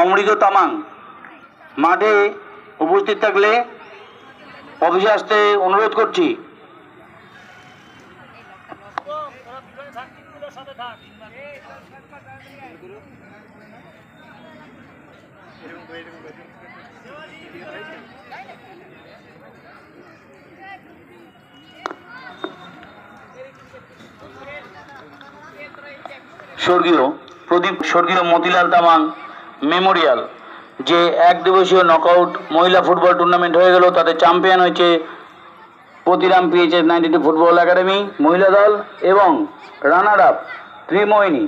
অমৃত তামাং মাঠে উপস্থিত থাকলে অফিসে আসতে অনুরোধ করছি। স্বর্গীয় মতিলাল তামাং মেমোরিয়াল যে এক দিবসীয় নকআউট মহিলা ফুটবল টুর্নামেন্ট হয়ে গেল, তাতে চ্যাম্পিয়ন হয়েছে প্রতিরাম PHS 92 ফুটবল একাডেমি মহিলা দল এবং রানার আপ ত্রিমোহিনী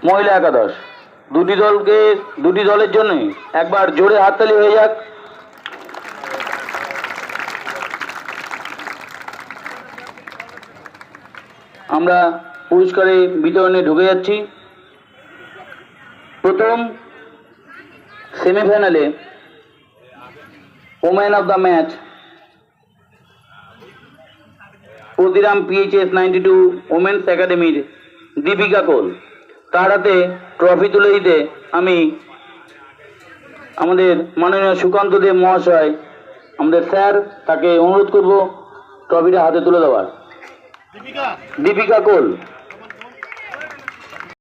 মহিলা একাদশ। দুটি দলের জন্যই একবার জোরে হাততালি হয়ে যাক। আমরা পুরস্কারে বিতরণে ঢুকে যাচ্ছি। প্রথম সেমিফাইনালে women of the match Pratiram PHS 92 ওমেন্স একাডেমির দীপিকা কোল। তার হাতে ট্রফি তুলে দিতে আমি আমাদের মাননীয় সুকান্ত দেব মহাশয়, আমাদের স্যার, তাকে অনুরোধ করব ট্রফিটা হাতে তুলে দেওয়ার। দীপিকা কোল।